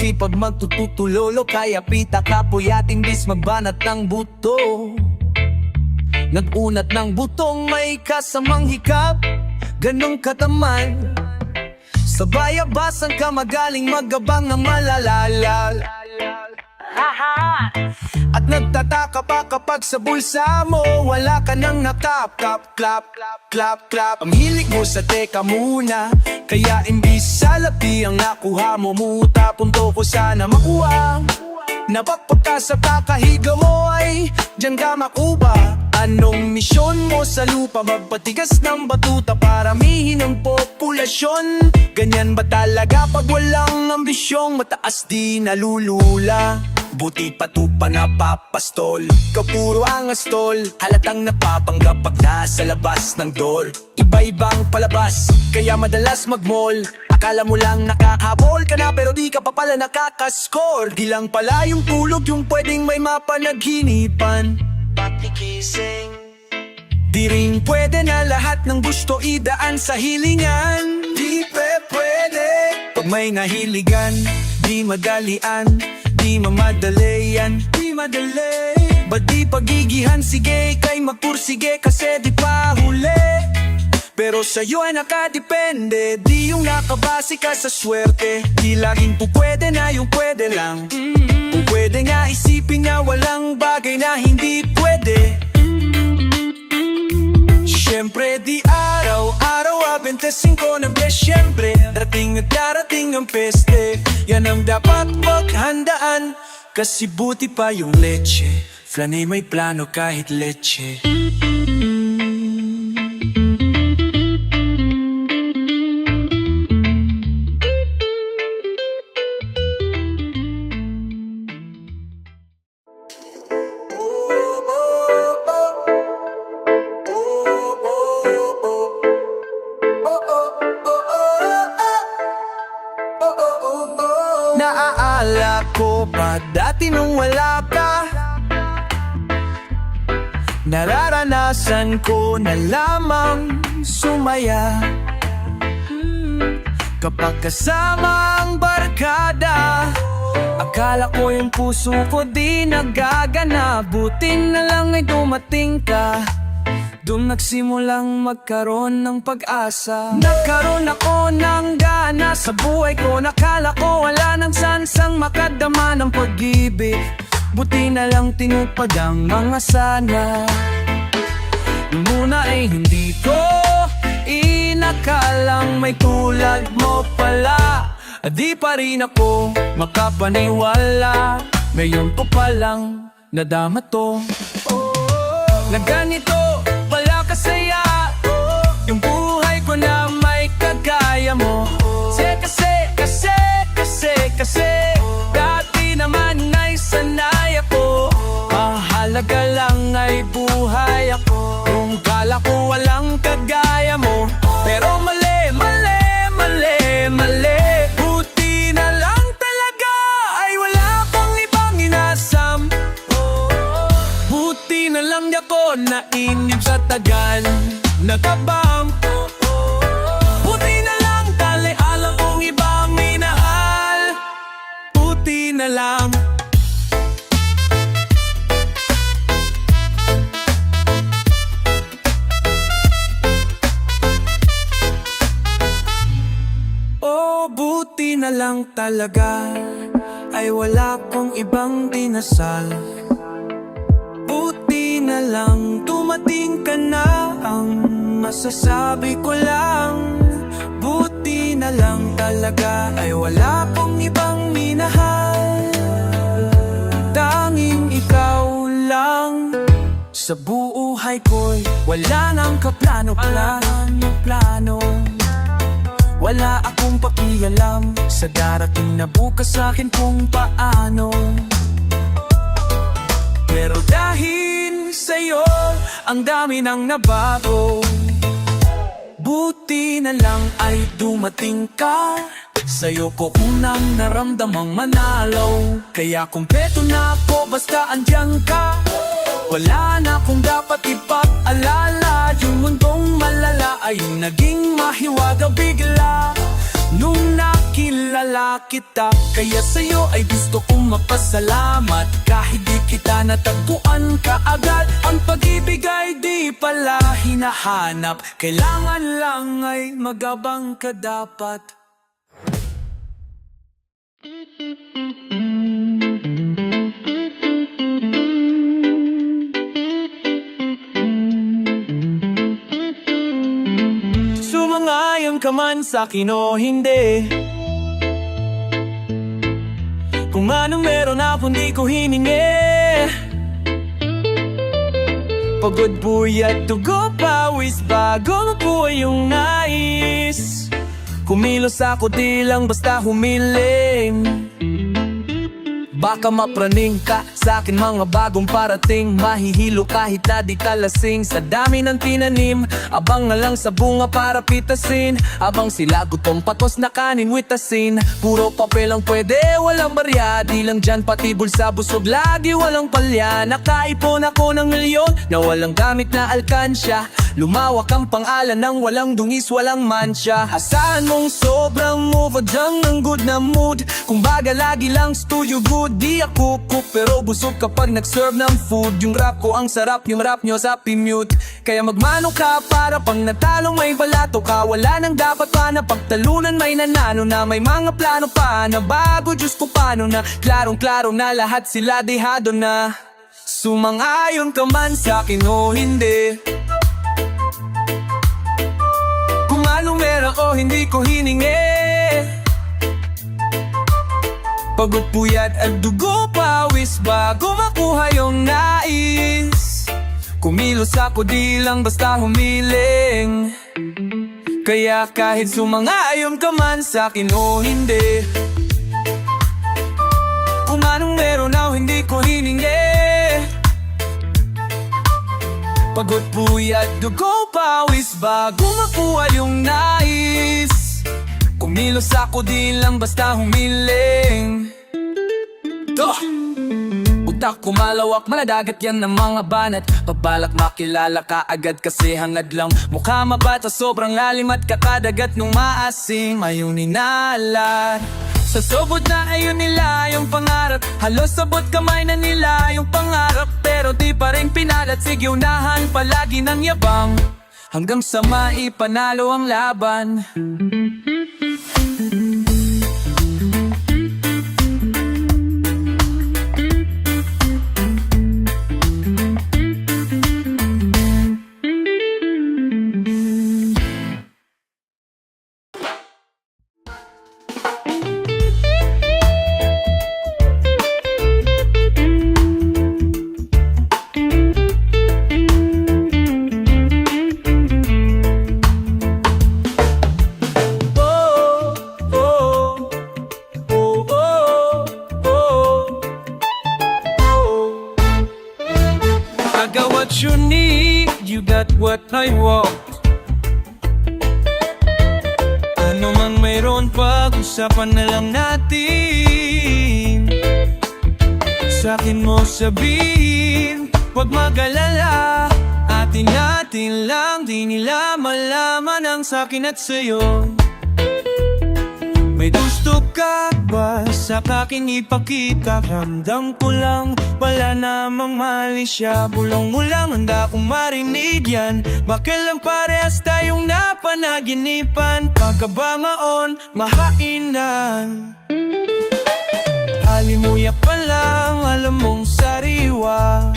Sipag magtututulolo, kaya pita kapuyating bis magbanat ng buto. Nagunat ng butong may kasamang hikap, ganong kataman. Sa bayabasan ka magaling magabang ng malalala. At nagtataka pa kapag sa bulsa mo wala ka nang nakap, klap, klap, klap, klap. Ang hilig mo sa teka muna, kaya imbis sa labi ang nakuha mo, muta punto ko sana makuha. Napakpag ka sa kakahiga mo ay diyan ka makuba. Anong misyon mo sa lupa? Magpatigas ng batuta, paramihin ang populasyon. Ganyan ba talaga pag walang ambisyong mataas di nalulula? Buti patupa na papastol, kapuro ang astol. Halatang napapanggap pag nasa labas ng door. Iba-ibang palabas, kaya madalas mag-mall. Akala mo lang nakakabol ka na, pero di ka pa pala nakakascore. Di lang pala yung tulog yung pwedeng may mapanaghinipan. Patikising, di rin pwede na lahat ng gusto idaan sa hilingan. Di pwede pag may nahiligan, di madalian, di mamadali yan, di madali. Ba't di pagigihan, sige kay magpursige kasi di pa huli. Pero sa'yo ay nakadepende, di yung nakabase ka sa swerte. Di laging po pwede na yung pwede lang. Kung pwede nga isipin na walang bagay na hindi pwede. Siyempre di araw-araw 25 ng Desyembre, darating at darating ang peste. Yan ang dapat maghandaan, kasi buti pa yung leche. Flanay may plano kahit leche. Naaala ko pa dati nung wala ka, nararanasan ko na lamang sumaya. Kapag kasama ang barkada, akala ko yung puso ko di nagagana. Buti na lang ay dumating ka, doon nagsimulang magkaroon ng pag-asa. Nagkaroon ako ng gana sa buhay ko, nakala ko wala nang sansang makadama ng pag-ibig. Buti na lang tinupad ang mga sana. Nung muna ay hindi ko inakalang may tulad mo pala. Di pa rin ako makapaniwala, ngayon ko palang nadama to. Na ganito pala kasaya yung buhay ko na may kagaya mo. Kasi dati naman ay sanay ako, mahalaga lang ay buhay ako. Kung kala ko walang kagaya mo, pero mali, mali, mali, mali. Buti na lang talaga ay wala pang ibang inasam. Buti na lang di ako nainip sa tagal, nakabang. Buti na lang dali alam kong ibang minahal. Buti na lang. Oh, buti na lang talaga ay wala kong ibang dinasal. Buti na lang dumating ka na, ang masasabi ko lang. Buti na lang talaga ay wala kong ibang minahal. Tanging ikaw lang sa buhay ko'y wala nang kaplano-plano. Wala akong pakialam sa darating na bukas sa'kin kung paano. Pero dahil sa'yo, ang dami nang nabago. Buti na lang ay dumating ka, sa'yo ko unang naramdamang manalo. Kaya kumpleto na ako basta andyan ka. Wala na akong dapat ipag-alala. Yung mundong malala ay naging mahiwaga bigla nung nakita makilala kita. Kaya sa'yo ay gusto kong mapasalamat. Kahit di kita natagpuan kaagad, ang pag-ibig ay di pala hinahanap. Kailangan lang ay magabang ka dapat. Sumangayon ka man sa'kin o hindi, kung anong meron ako di ko hiningi. Pagod puyat dugo pawis bago mabuhay yung nais. Kumilos ako di lang basta humiling. Baka mapraning ka sa'kin mga bagong parating. Mahihilo kahit na di ka lasing. Sa dami ng tinanim, abang na lang sa bunga para pitasin. Abang sila gutom patos na kanin with asin. Puro papel ang pwede, walang barya. Di lang dyan pati bulsa busog lagi walang palya. Nakaipon ako ng milyon na walang gamit na alkansya. Lumawak ang pangalan ng walang dungis, walang mancha. Asahan mong sobrang move dyan ng good na mood. Kung baga lagi lang studio good, di ako cook pero busog kapag nag-serve ng food. Yung rap ko ang sarap, yung rap nyo sa mute. Kaya magmano ka para pang natalong may balato ka. Wala nang dapat pa na pagtalunan, may nanalo na. May mga plano pa na bago, Diyos ko paano na. Klarong-klaro na lahat sila dehado na. Sumang-ayon ka man sa'kin o hindi, kung anong meron o hindi ko hiningi. Pagod puyat at dugo pawis bago makuha yung nais. Kumilos ako di lang basta humiling. Kaya kahit sumangayon ka man sa'kin o hindi, kung anong meron o hindi ko hiningi. Pagod puyat dugo pawis bago makuha yung nais. Kumilos ako di lang basta humiling. Utak ko malawak, maladagat yan ng mga banat. Pabalak makilala ka agad kasi hangad lang. Mukha mabata, sobrang lalim at kakadagat nung maasim. Ayun inalat sa sobot na ayun nila yung pangarap. Halos sabot kamay na nila yung pangarap. Pero di pa rin pinalat, sige unahan palagi ng yabang. Hanggang sa maipanalo ang laban. What you need, you got what I want. Ano mang mayroon, pag-usapan na lang natin. Sa'kin mo sabihin, huwag mag-alala. Atin-atin lang, di nila malaman ang sa'kin at sa'yo. May gusto ka ba sa akin ipakita? Ramdam ko lang, wala namang mali siya. Bulong mo lang, handa kong marinig yan. Bakit lang parehas tayong napanaginipan? Pagkabangaon, mahainan. Halimuyak pa lang, alam mong sariwa.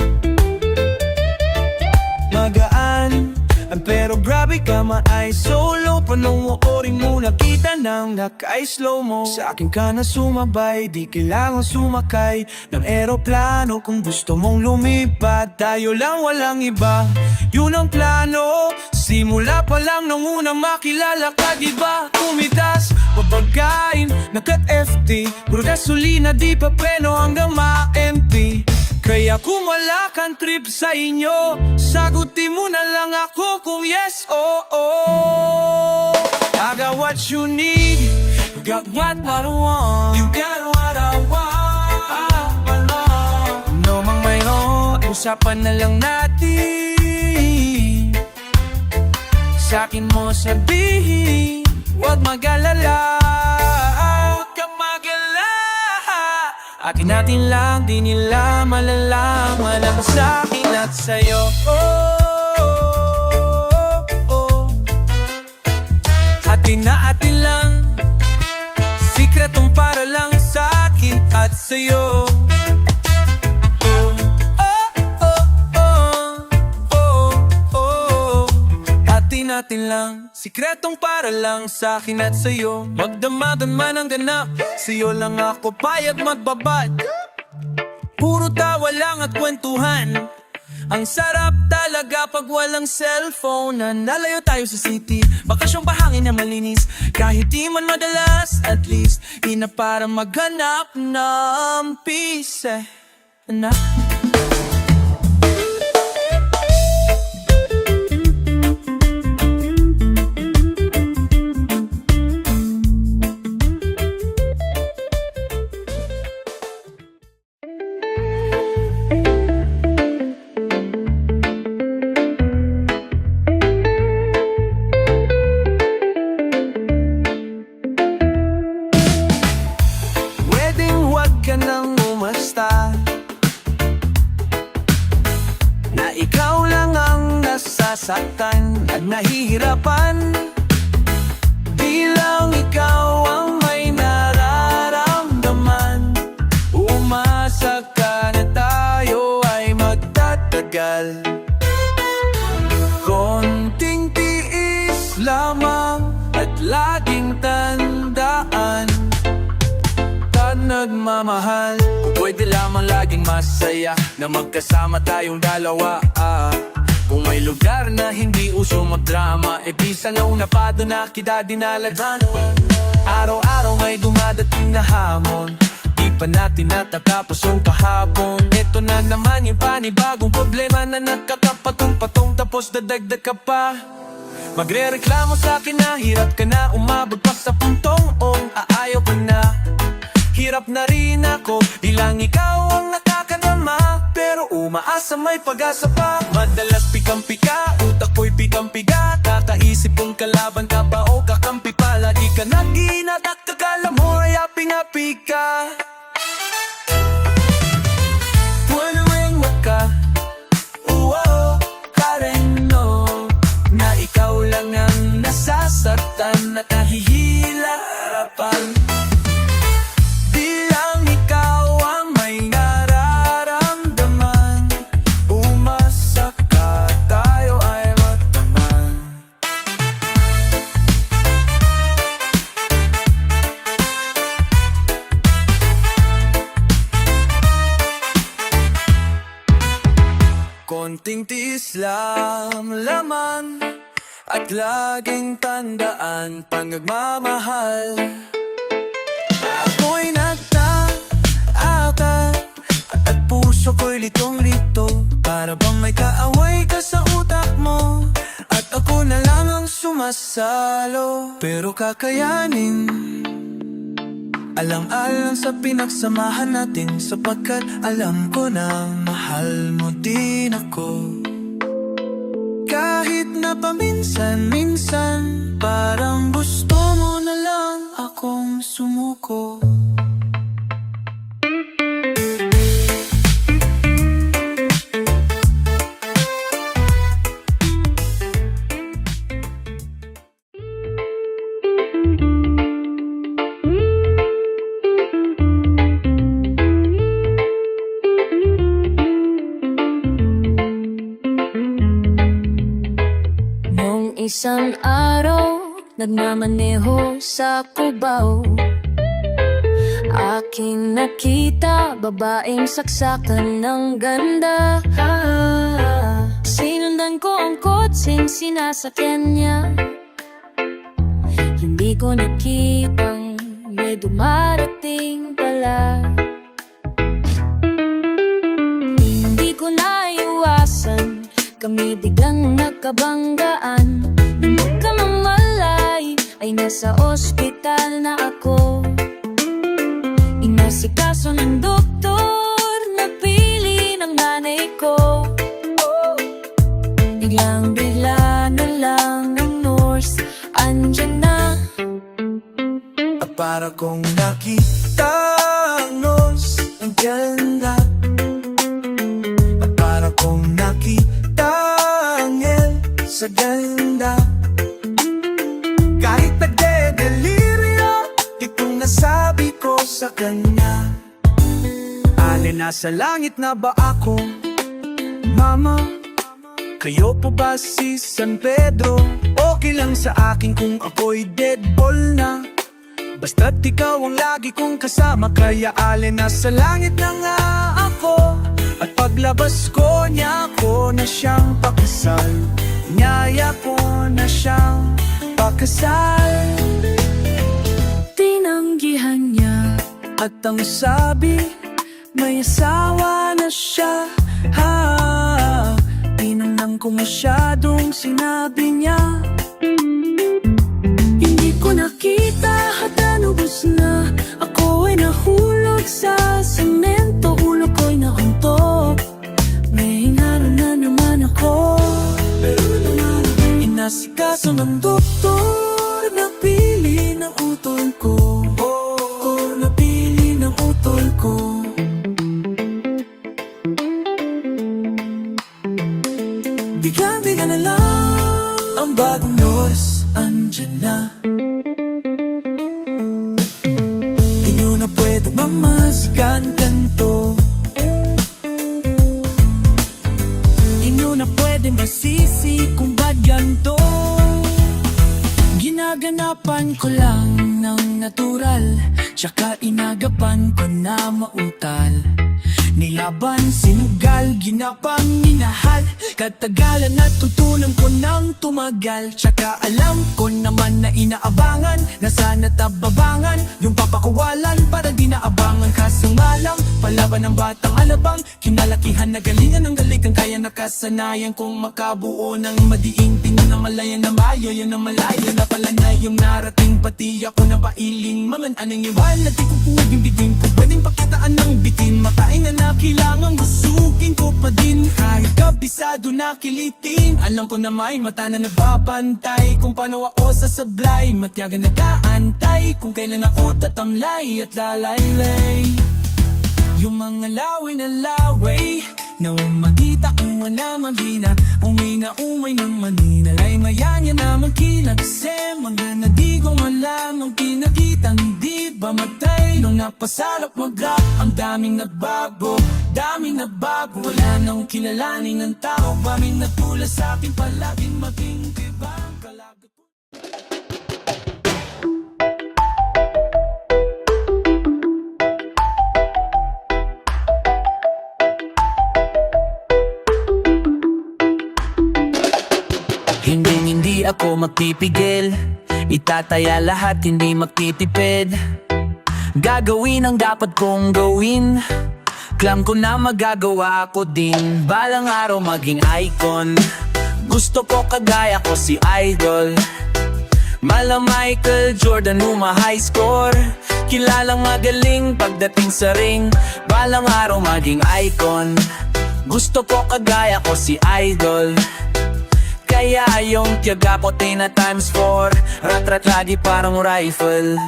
Magaan, pero grabe ka ma-ay solo. Panoorin mo nakita nang naka-slow mo. Sa akin ka na sumabay, di kailangan sumakay ng eroplano. Kung gusto mong lumipad, tayo lang walang iba. Yun ang plano, simula pa lang nung unang makilala ka, diba? Kumitas, papagkain, nakat-FT, puro gasolina, di pa pleno hanggang ma-empty. Kaya kung wala kang trip sa inyo, sagutin mo na lang ako kung yes o oh. I got what you need, you got what I want. You got what I want. No mang mayroon, usapan na lang natin. Sa'kin mo sabihin, huwag mag-alala. Akin natin lang, di nila malalaman ang sa'kin at sa'yo. Atin na atin lang, sikretong para lang sa'kin at sa'yo. Natin lang, sikretong para lang sa'kin at sa'yo. Magdamagan man ang ganap, sa'yo lang ako payag magbabad. Puro tawa lang at kwentuhan. Ang sarap talaga pag walang cellphone. Nalayo tayo sa city, bakasyong bahangin na malinis. Kahit di man madalas, at least di na para maghanap ng peace na. Ka nang umasta na ikaw lang ang nasasaktan at nahihirapan. Di lang ikaw ang may nararamdaman. Umasa ka na tayo ay magtatagal. Konting tiis lamang at laging tandaan, nagmamahal, pwede lamang laging masaya na magkasama tayong dalawa. Kung may lugar na hindi uso magdrama, bisa na una pa doon na kita dinalagan. Araw-araw may dumadating na hamon, di pa natin natatapos yung kahapon. Ito na naman yung panibagong problema na nakakapatong-patong, tapos dadagdag ka pa. Magre-reklamo sa'kin na hirap ka na, umabot pa sa puntong aayaw ko na. Hirap na rin ako, di lang ikaw ang nakakadama, pero umaasa may pag-asa pa. Madalas pikang-pika, utak ko'y pikang-piga. Kakaisip kung kalaban ka ba o kakampi pa. Lagi ka nag-iinat at kakala mo ay aping-api ka. Wala-weng maka, kareno, na ikaw lang ang nasasaktan at nahihila harapan. Konting tiis lang laman at laging tandaan pang nagmamahal. Ako'y nagtaaka at puso ko'y litong-lito, para bang may kaaway ka sa utak mo at ako na lang ang sumasalo. Pero kakayanin, alang-alang sa pinagsamahan natin, sapagkat alam ko na mahal mo din ako. Kahit na paminsan-minsan, parang gusto mo na lang akong sumuko. Isang araw, nagmamaneho sa Cubao, aking nakita babaeng saksakan ng ganda. Sinundan ko ang kotseng sinasakyan niya. Hindi ko nakitang may dumarating pala. Hindi ko naiwasan, kami biglang nagkabanggaan. Nung magkamamalay ay nasa ospital na ako. Inasikaso ng doktor, napili ng nanay ko. Biglang-bigla na lang ang nurse andyan na. Para kong nakita ang nurse, sa ganda. Kahit nagde-deliryo, itong nasabi ko sa kanya. Alin, nasa langit na ba ako? Mama, kayo po ba si San Pedro? Okay lang sa akin kung ako'y dead ball na, basta't ikaw ang lagi kong kasama. Kaya alin, nasa langit na nga ako, at paglabas ko niya ako na siyang pakasal. Niyaya ko na siyang pakasal. Tinanggihan niya At ang sabi, may asawa na siya. Tinanang ko masyadong sinabi niya. Hindi ko nakita hata nubos na. Ako ay nahulog sa semento. Ulo ko'y nauntok. May hinalo na naman ako. Inasikaso ng doktor, napili ng utol ko. Napili ng utol ko. Biglang-bigla na lang ang bagong nurse, andyan na. Di nyo na pwede mamaskan ganito. Di nyo na pwede masisi kung ba't ganito. Ginaganapan ko lang ng natural, tsaka inagapan ko na mautal. Nilaban, sinugal, ginapang minahal. Katagalan at tutunan ko ng tumagal. Tsaka alam ko naman na inaabangan, na sana tababangan yung papakuwalan para di naabangan. Kasangalang palaban ng batang alabang, kinalakihan na galingan ng galing. Kaya nakasanayan kong makabuo ng madiing tingin na malaya na mayo. Yan ang malaya na pala na yung narating. Pati ako na pailing maman anong iwan na di ko pwedeng bigin ko. Pwedeng pakitaan ng bitin, makain na kailangan busugin ko pa din. Kahit kabisado na kilitin, alam ko na may mata na nagbabantay kung paano ako sasablay. Matyagan nag-aantay kung kailan ako tatamlay at lalaylay. Yung mga laway na laway na makita kung wala magina, umina umay ng manina. Ay mayan yan naman kinagse, mga nadigong alam ang pinakita. Hindi ba matay nung napasalap mag-rap? Ang daming nagbago, daming nagbago. Wala nang kilalaning ng tao, daming nagtula sa akin. Palaging maging ibang kalagot. Hindi ako magpipigil, itataya lahat, hindi magtitipid. Gagawin ang dapat kong gawin, clam ko na magagawa ko din. Balang araw maging icon, gusto ko kagaya ko si Idol. Mala Michael Jordan, high score, kilalang magaling pagdating sa ring. Balang araw maging icon, gusto ko kagaya ko si Idol. Kaya yung tiyaga ko na times 4, rat-rat lagi parang rifle.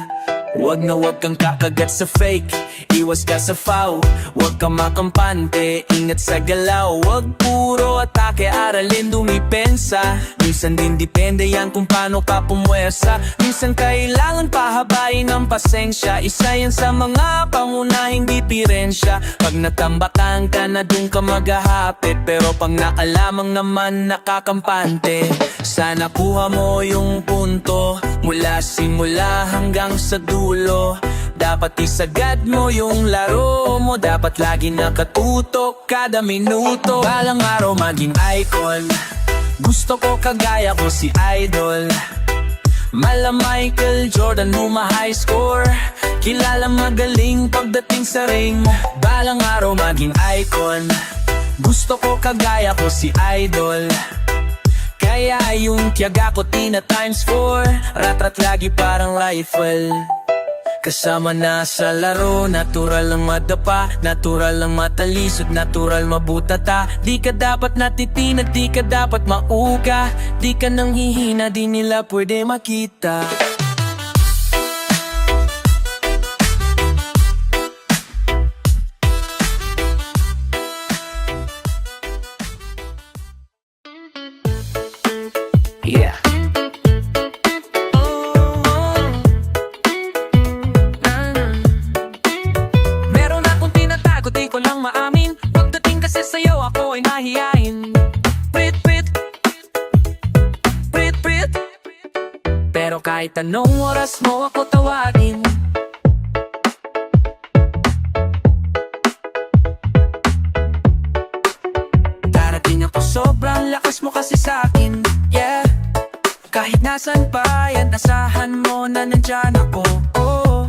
Wag na wag kang kakagat sa fake, iwas ka sa foul. Wag ka makampante, ingat sa galaw. Wag puro atake, aralin dumipensa. Minsan din depende yan kung paano ka pumwersa. Minsan kailangan pahabain ang pasensya. Isa yan sa mga pangunahing diferensya. Pag natambakan ka na dun ka maghahapit, pero pag nakalamang naman nakakampante. Sana kuha mo yung punto, mula simula hanggang sa dulo. Dapat isagad mo yung laro mo, dapat lagi nakatutok kada minuto. Balang araw maging icon, gusto ko kagaya ko si Idol. Mala Michael Jordan, high score, kilala magaling pagdating sa ring. Balang araw maging icon, gusto ko kagaya ko si Idol. Kaya yung tiyaga ko na times 4, rat-rat lagi parang rifle. Kasama na sa laro, natural lang madapa, natural lang matalisod, natural mabutata. Di ka dapat natitinag, di ka dapat mauga, di ka nang hihina, di nila pwede makita. Yeah. Meron akong tinatago, di ko lang maamin. Pagdating kasi sa'yo, ako ay nahihain. Prit, prit, prit, prit. Pero kahit anong oras mo ako tawagin, darating ako, sobrang lakas mo kasi sa'kin. Yeah. Kahit nasan pa yan, asahan mo na nandyan ako. Oh.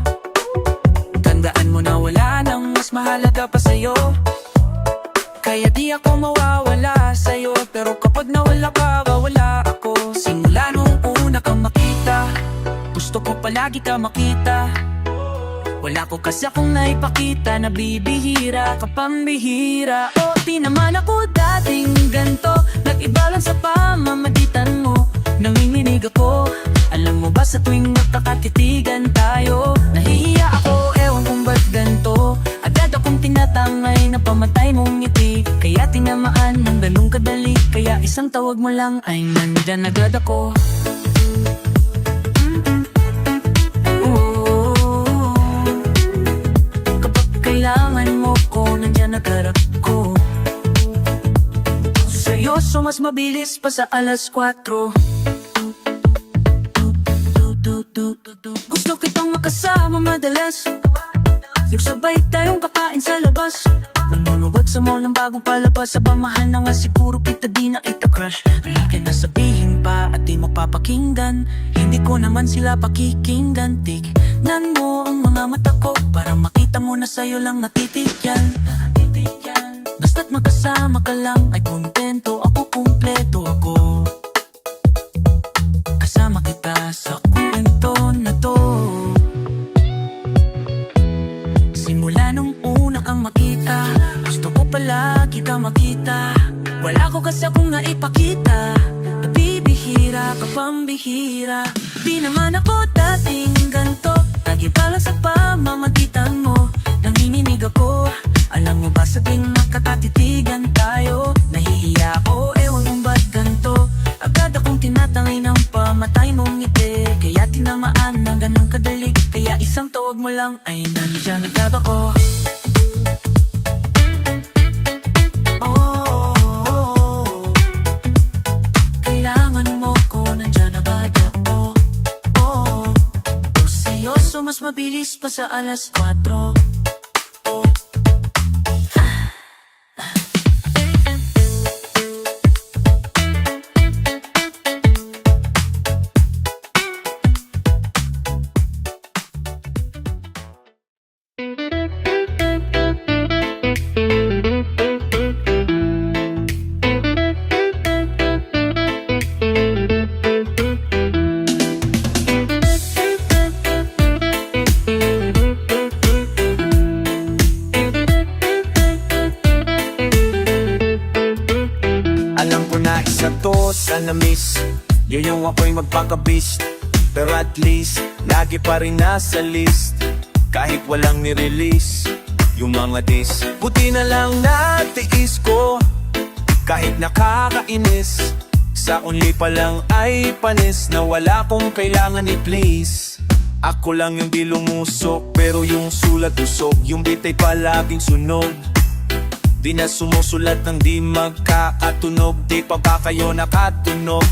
Tandaan mo na wala nang mas mahalaga pa sa'yo. Kaya di ako mawawala sa'yo. Pero kapag nawala ka, wala ako. Simula nung una kang makita, gusto ko palagi ka makita. Wala ko kasi akong naipakita na bibihira ka pambihira. O di naman ako dating ganto, nag-iba lang sa pamamagitan mo. Nanginginig ako, alam mo ba sa tuwing magkakatitigan tayo, nahihiya ako, ewan kung ba't ganto. Agad akong tinatangay na pamatay mong ngiti, kaya tinamaan ng ganung kadali. Kaya isang tawag mo lang ay nandyan agad ako. Kailangan mo ko, nandyan agad ako. Seryoso, mas mabilis pa sa alas 4. Gusto kitang makasama madalas, nagsabay tayong kakain sa labas, nanonood sa mall ng bagong palabas. Sa pamahal na nga siguro kita di na kita crush. Malaki na sabihin pa at di mapapakinggan, hindi ko naman sila pakikinggan. Tignan mo ang mga mata ko para makita mo na sa'yo lang natitigyan. Basta't magkasama ka lang ay kontento ako, kumpleto ako. Kasama kita sa kwento na to. Simula nung una kang makita, gusto ko palagi ka makita. Wala ko kasi akong naipakita, nabibihira ka pambihira. Di naman ako dating ganto, nag-iba lang sa pamamagitan mo. Nanginginig ako, alam mo ba sa tuwing magkakatitigan tayo, nahihiya ako, ewan kung ba't ganto. Agad akong tinatangay ng pamatay mong ngiti, kaya tinamaan ng ganun kadali. Kaya isang tawag mo lang ay nandiyan agad ako. Oh, kailangan mo ko, nandyan agad ako. Oh, seryoso, mas mabilis pa sa alas 4. Alam ko na isa to sa na-miss, yun yung ako'y magpakabis. Pero at least, lagi pa rin nasa list, kahit walang nirelease yung mga diss. Buti na lang natiis ko, kahit nakakainis. Sa only pa lang ay panis, na wala kong kailangan i-please. Ako lang yung di lumusok, pero yung sulat usok. Yung beat ay palaging sunog, di na sumusulat ng di magkakatunog. Di pa ba kayo nakatunog?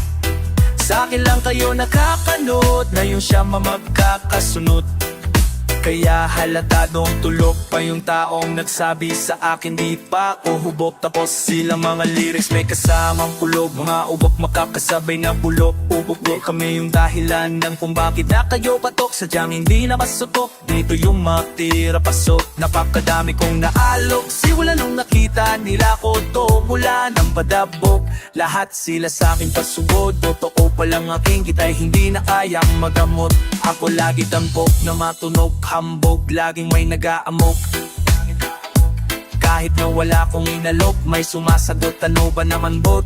Sa akin lang kayo nakakanood, na yung siya magkakasunod. Kaya halatadong tulog pa yung taong nagsabi sa akin di pa ako hubog. Tapos silang mga lyrics may kasamang kulog, mga ubok makakasabay na bulok. Ubok di kami yung dahilan ng kung bakit na kayo patok. Sadyang hindi na masutok, dito yung matira pasok. Napakadami kong naalok, siwala nung nakita nila ko to mula ng padabog. Lahat sila sa akin pasugod, totoo palang aking kita'y hindi na kayang magamot. Ako lagi tampok na matunog, hambog, laging may nag-aamok. Kahit na wala kong inalok, may sumasagot, ano ba naman bot?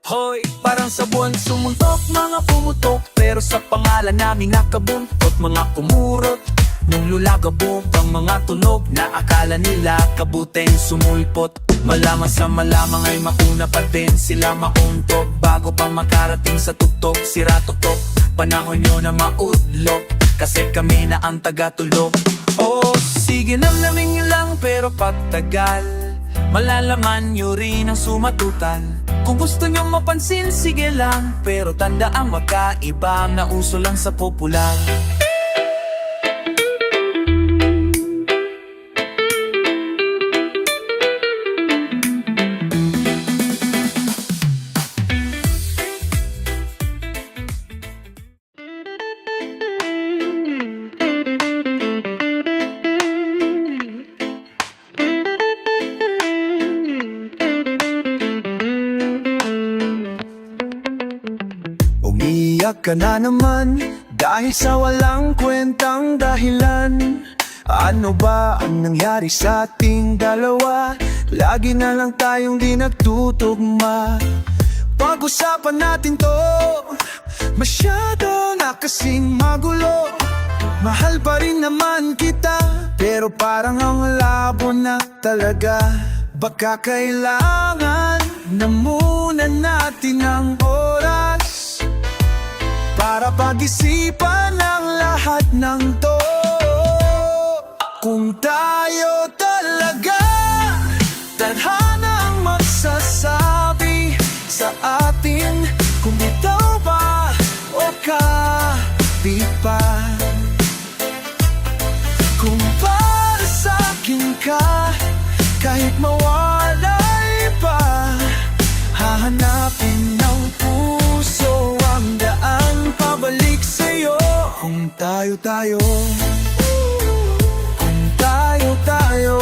Hoy, parang sa buwan sumuntok, mga pumutok, pero sa pangalan namin nakabuntot, mga kumurot. Nung lulagabog ang mga tunog, na akala nila kabuteng sumulpot. Malamang sa malamang ay mauna pa din sila mauntog bago pa makarating sa tuktok. Sira-tuktok, panahon nyo na maudlok kasi kami na ang tagatulog. Oh, sige namnamin nyo lang pero pagtagal malalaman nyo rin ang sumatutan. Kung gusto nyo mapansin, sige lang, pero tandaan magkaiba ang nauso lang sa popular. Umiyak ka na naman dahil sa walang kwentang dahilan. Ano ba ang nangyari sa ating dalawa? Lagi na lang tayong di nagtutugma. Pag-usapan natin to, masyado na kasing magulo. Mahal pa rin naman kita, pero parang ang labo na talaga. Baka kailangan na muna natin ang oras para pag-isipan ang lahat ng to. Kung tayo talaga, tadhana ang magsasabi sa atin kung bitaw ba o kapit pa. Kung para sa'kin ka, kahit mawalay pa, hahanapin ng puso ang daan pabalik sa'yo. Kung tayo, kung tayo,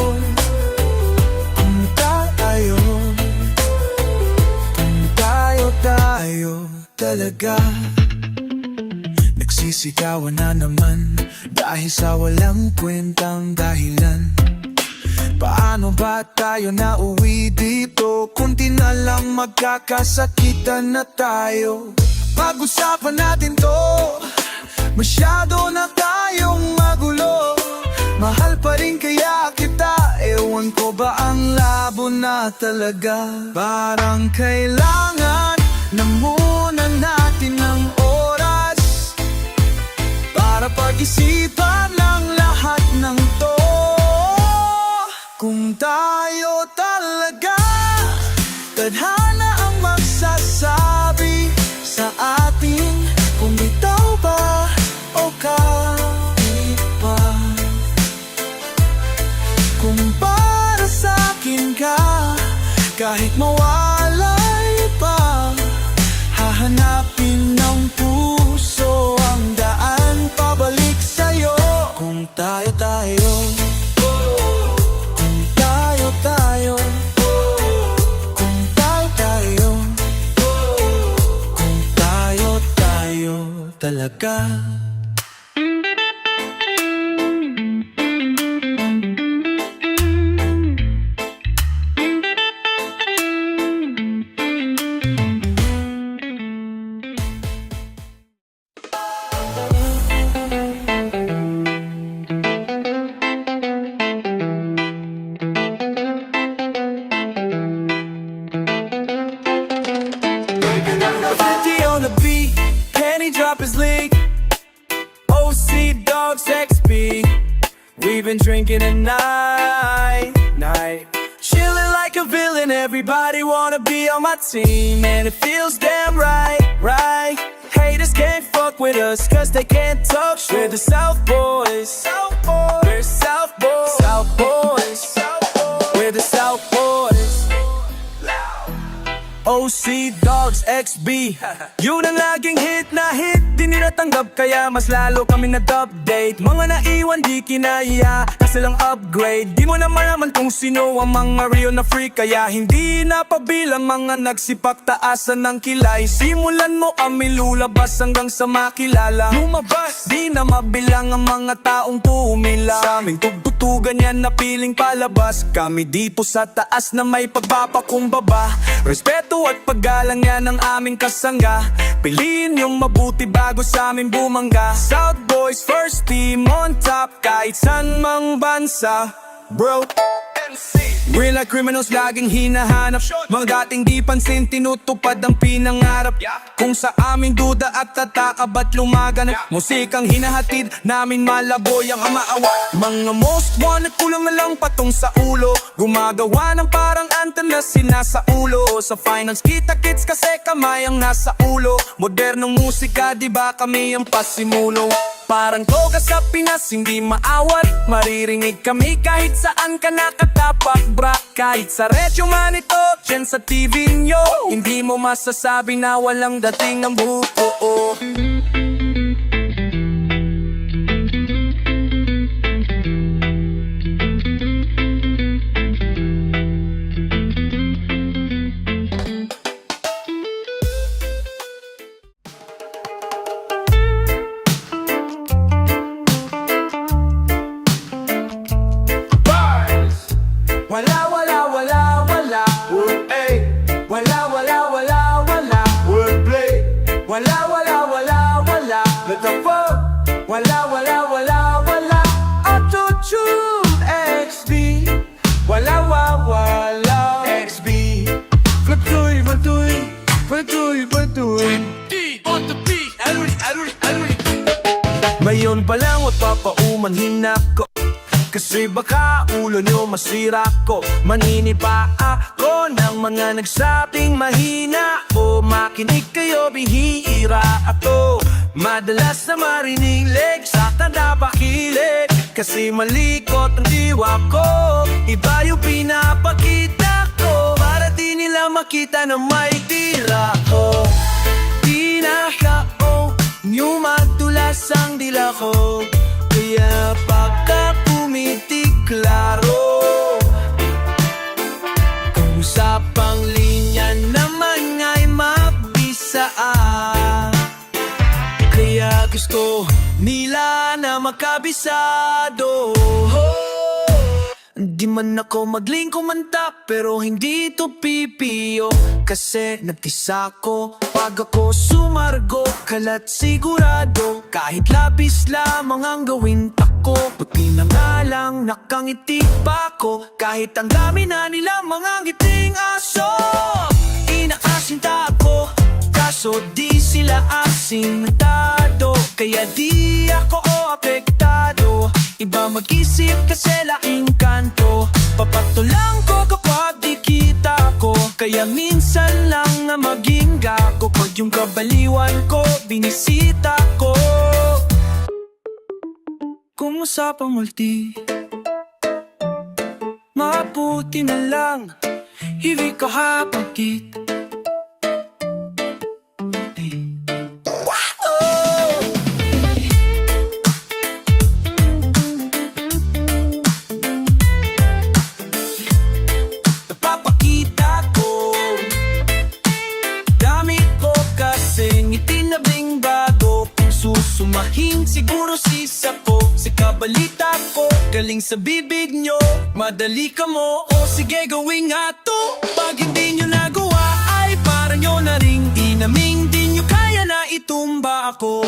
kung tayo talaga. Nagsisigawan na naman dahil sa walang kwentang dahilan. Paano ba tayo nauwi dito? Kunti na lang magkakasakitan na tayo. Pag-usapan natin to, masyado na tayong magulo. Mahal pa rin kaya kita, ewan ko ba ang labo na talaga. Parang kailangan na muna natin ng oras para pag-isipan ang lahat ng to. Kung tayo talaga, tadhana ang magsasabi sa atin kung bitaw ba o kapit pa. Kung para sa'kin ka, kahit mawalay pa, hahanapin ng puso ang daan pabalik sa'yo. Kung tayo, talaga. On the beat, can he drop his league? OC Dogs XP. We've been drinking at night. Chilling like a villain, everybody wanna be on my team. And it feels damn right. Haters can't fuck with us, cause they can't talk shit. We're the South Boys. We're South Boys. We're the South Boys. OC Dogs XB. Yun ang laging hit na hit, di ninatanggap kaya mas lalo kami nag-update. Mga naiwan di kinaya, kasi lang upgrade. Di mo na malaman kung sino ang mga real na freak, kaya hindi napabilang mga nagsipak taasan ng kilay. Simulan mo kami lulabas hanggang sa makilala. Lumabas, di na mabilang ang mga taong pumila. Sa aming tugtutugan yan na piling palabas. Kami dito sa taas na may pagpapakumbaba. Respeto at paggalang yan ang aming kasangga. Piliin yung mabuti bago sa amin bumangga. South Boys first team on top kahit san mang bansa. Bro, Real life criminals laging hinahanap. Mga dating di pansin, tinutupad ang pinangarap. Kung sa aming duda at tataka ba't lumaganap? Musikang hinahatid namin malaboy ang amaawa. Mga most wanted kulang na lang patong sa ulo. Gumagawa ng parang antena sinasa ulo. Sa finance kita-kits kasi kamay ang nasa ulo. Modernong musika di ba kami ang pasimulo. Parang toga sa Pinas, hindi maawat. Maririnig kami kahit saan ka nakatapak, bra. Kahit sa radyo man ito, dyan sa TV nyo, hindi mo masasabi na walang dating ang buo. Wala, wala, wala, wala. Ay. Wala, wala, wala, wala. Wordplay. Wala, wala, wala, wala. Let the fuck. Wala, wala, wala, wala. Auto-tune XB. Wala, wala, XB. Batuy, batuy. Batuy, batuy. On the beat. Aluy. Mayon pa lang at papaumanhin ako. Kasi baka ulo nyo masira ko. Maninipa ako ng mga nagsabing mahina. O makinig kayo, bihira ako. Madalas na marinig sa tanda pakilig. Kasi malikot ang diwa ko. Iba yung pinapakita ko. Para di nila makita na may tira ko. Tinakao nyo madulas ang dila ko. Kaya pagka klaro, kung sa panglinya naman nga'y mabisaan. Kaya gusto nila na makabisado. Di man ako magling kumanta, pero hindi to pipiyo. Kasi nagtisa ko pag ako sumargo. Kalat sigurado, kahit labis lamang ang gawin tako. Puti na nga lang nakangiti pa ko. Kahit ang dami na nila mga ngiting aso. Inaasinta ako, kaso di sila asintado. Kaya di ako apektado. Iba mag-isip kasi laking kanto. Papatulang ko kapag di kita ko. Kaya minsan lang na maging gago. Pag yung kabaliwan ko, binisita ko. Kung usapang multi, mabuti na lang hindi ka hapagkit. Sumahing siguro sisa ko. Si kabalita ko, galing sa bibig nyo. Madali ka mo, o sige gawin nga to. Pag hindi nyo nagawa, ay para nyo na ring inaming. Di nyo kaya na itumba ako.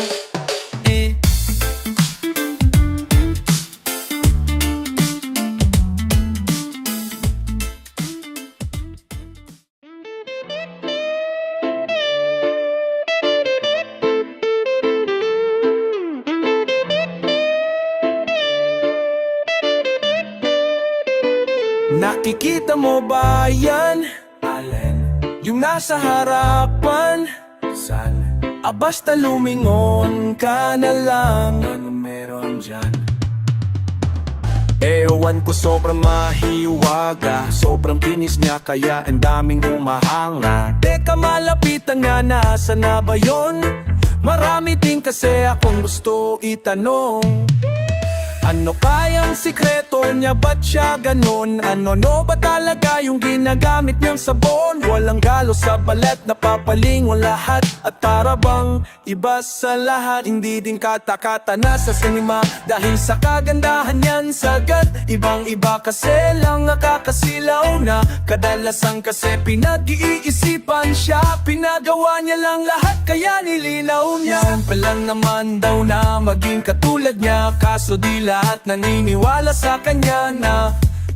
Nakikita mo ba yan? Alin? Yung nasa harapan? San? Basta lumingon ka na lang. Ano meron dyan? Ewan ko sobrang mahiwaga. Sobrang kinis niya kaya ang daming humahanga. Teka malapitan nga, nasa na ba yun? Marami din kasi akong gusto itanong. Ano kayang sikreto niya, ba't siya ganon? Ano ba talaga yung ginagamit niyang sabon? Walang galo sa balet, napapalingon lahat. At para bang iba sa lahat, hindi din katakata na sa sinima. Dahil sa kagandahan yan sagad, ibang iba kasi lang nakakasilaw na. Kadalasan kasi pinag-iisipan siya, pinagawa niya lang lahat kaya nilinaw niya. Simple lang naman daw na maging katulad niya, kaso di lahat naniniwala sa kanya na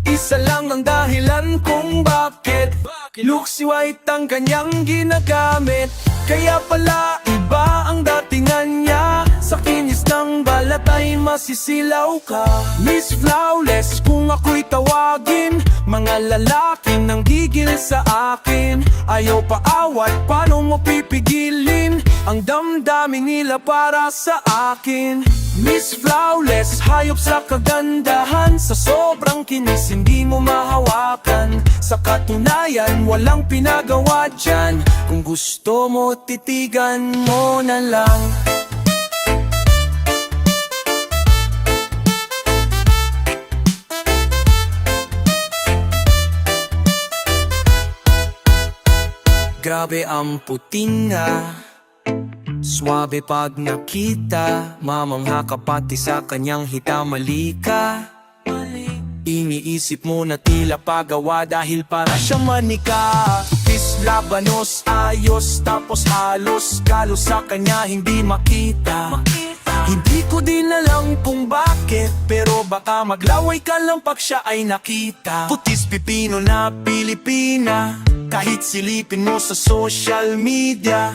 Isa lang ang dahilan kung bakit Luxy White ang kanyang ginagamit. Kaya pala iba ang datingan niya. Sa kinis ng balat ay masisilaw ka. Miss Flawless kung ako'y tawagin. Mga lalaking nang gigil sa akin. Ayaw paawat, paano mo pipigilin ang damdamin nila para sa akin? Miss Flawless, hayop sa kagandahan. Sa sobrang kinis hindi mo mahawakan. Sa katunayan, walang pinagawa dyan. Kung gusto mo, titigan mo na lang. Grabe ang puting nga, swabe pag nakita. Mamangha ka pati sa kanyang hitamali ka. Iniisip mo na tila pagawa dahil para siyang manika. Tis labanos, ayos, tapos halos galos sa kanya hindi makita. Hindi ko din alam kung bakit, pero baka maglaway ka lang pag siya ay nakita. Putis pipino na Pilipina, kahit silipin mo sa social media.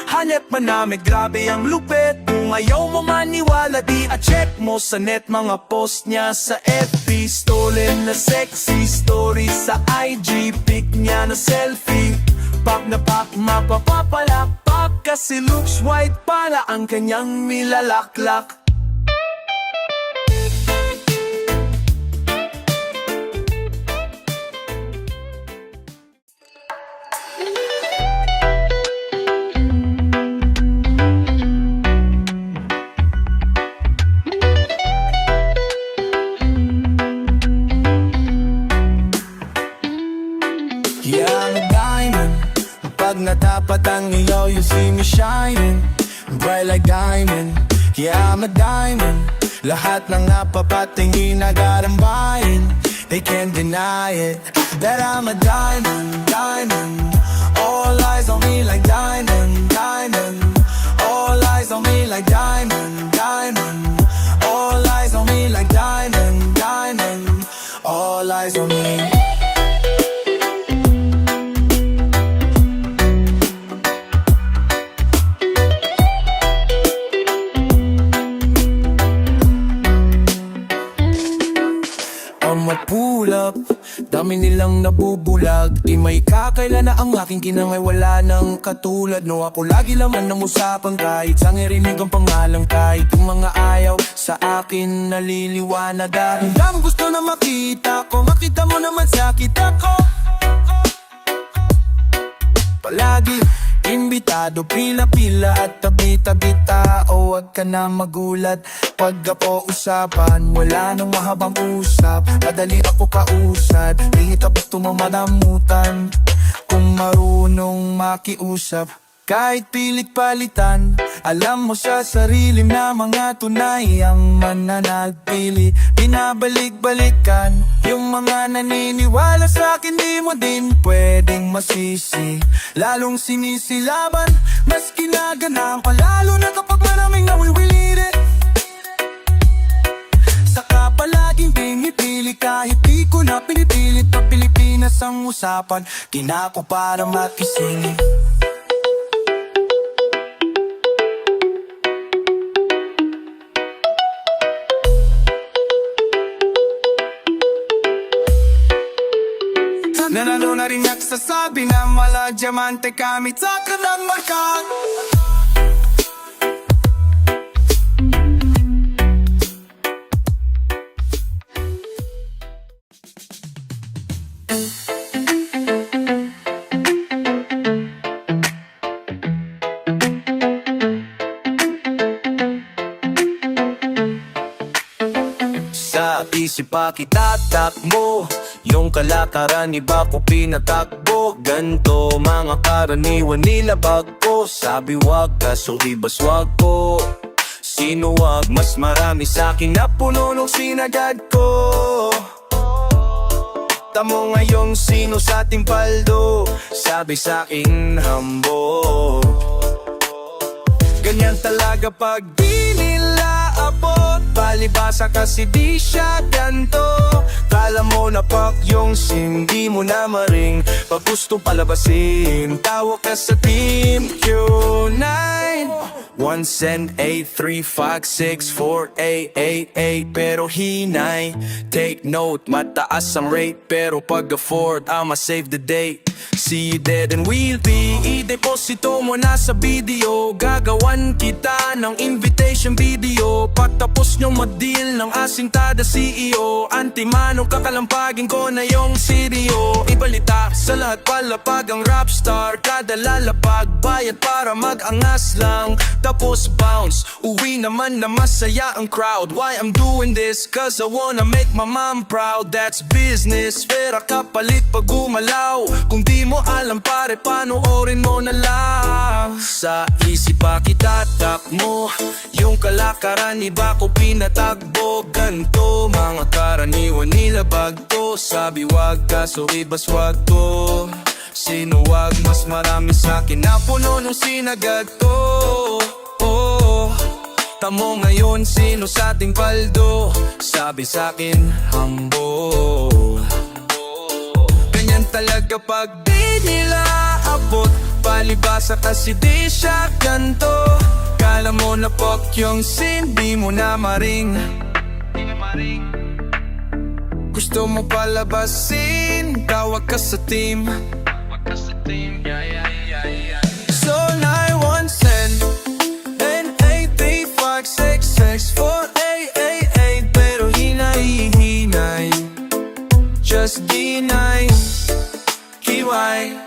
Hanep man namin, grabe ang lupit. Kung ayaw mo maniwala, di a-check mo sa net mga post niya sa FB. Stolen na sexy story sa IG, pic niya na selfie. Pag na pag mapapapalakpak, kasi looks white para ang kanyang milalaklak. Yeah, I'm a diamond. Pag natapat ang ilaw, you see me shining bright like diamond. Yeah, I'm a diamond. Lahat ng napapatingin agad ang bayan. They can't deny it, that I'm a diamond, diamond. All eyes on me like diamond, diamond. All eyes on me like diamond, diamond. All eyes on me like diamond, diamond. All eyes on me. Mapulap, dami nilang nabubulag. Di may kakailan na ang aking kinangay, wala nang katulad. No, ako lagi laman ng usapan kahit sa ngirinig ang pangalan. Kahit yung mga ayaw sa akin naliliwanag. Ang daming gusto na makita ko, makita mo naman sakit ako. Palagi imbitado, pila-pila at tabi-tabi tao. Huwag ka na magulat pag ako usapan, wala nang mahabang usap. Madali ako kausad, di kita gusto mo madamutan. Kung marunong makiusap, kahit pilit palitan, alam mo sa sarili na mga tunay ang mananatili. Pinabalik-balikan yung mga naniniwala sa akin, di mo din pwedeng masisi. Lalong sinisilaban, mas kinaganahan pa, lalo na kapag maraming nawiwiliri. Saka palaging pinipili kahit di ko na pinipilit na Pilipinas ang usapan. Kinako para makisingin. Nanalo na rin nagsasabi na mala diamante kami sa kanang marka. Sa isip pa kitatakbo, yung kalakaran iba ko pinatakbo. Ganto mga karaniwan nila bago. Sabi wag kaso ibas wag ko. Sino wag, mas marami sa'kin na puno nung sinagad ko. Tamo ngayong sino sa ating paldo, sabi sa'king hambo. Ganyan talaga pag di nila abot. palibasa kasi di siya ganto. Kala mo na yung hindi mo na maring. Pag gusto palabasin, tawag ka sa Team Q9. 1-835-64888. Pero hinay, take note, mataas ang rate. Pero pag afford, I'ma save the date. See you dead and we'll be. I-deposito mo na sa video. Gagawan kita ng invitation video. Pagtapos nyo mag-deal ng asintada CEO. Antimano kakalampagin ko na yung CDO. Ibalita sa lahat palapag ang rap star. Kada lalapag bayad para mag-angas lang. Tapos bounce, uwi naman na masaya ang crowd. Why I'm doing this? Cause I wanna make my mom proud. That's business, pera kapalit pag gumalaw. Kung di mo alam pare, panoorin mo na lang. Sa isip pa kita tap mo. Yung kalakaran iba ko pinatagbo. Ganto, mga karaniwan nila bagto. Sabi wag ka, so ibas wag ko. Sino wag, mas marami sa'kin na puno nung sinagad to. Oh, tamo ngayon sino sa ating paldo. Sabi sa'kin, humble. Ganyan talaga pag di nila abot. Palibasa kasi di siya ganto. Kala mo na yung hindi mo na maring. Gusto mo palabasin, tawag ka sa team. So 9-1-10-8-3-5-6-6-4-8-8-8. Pero hinay-hinay, just be nice, kiway.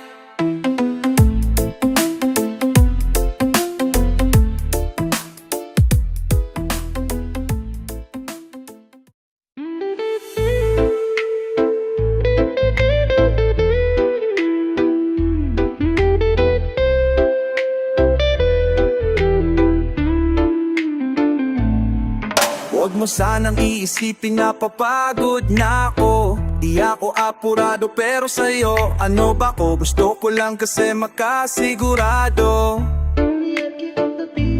Huwag mo sanang iisipin na papagod na ako. Di ako apurado pero sa'yo ano ba ko? Gusto ko lang kasi makasigurado.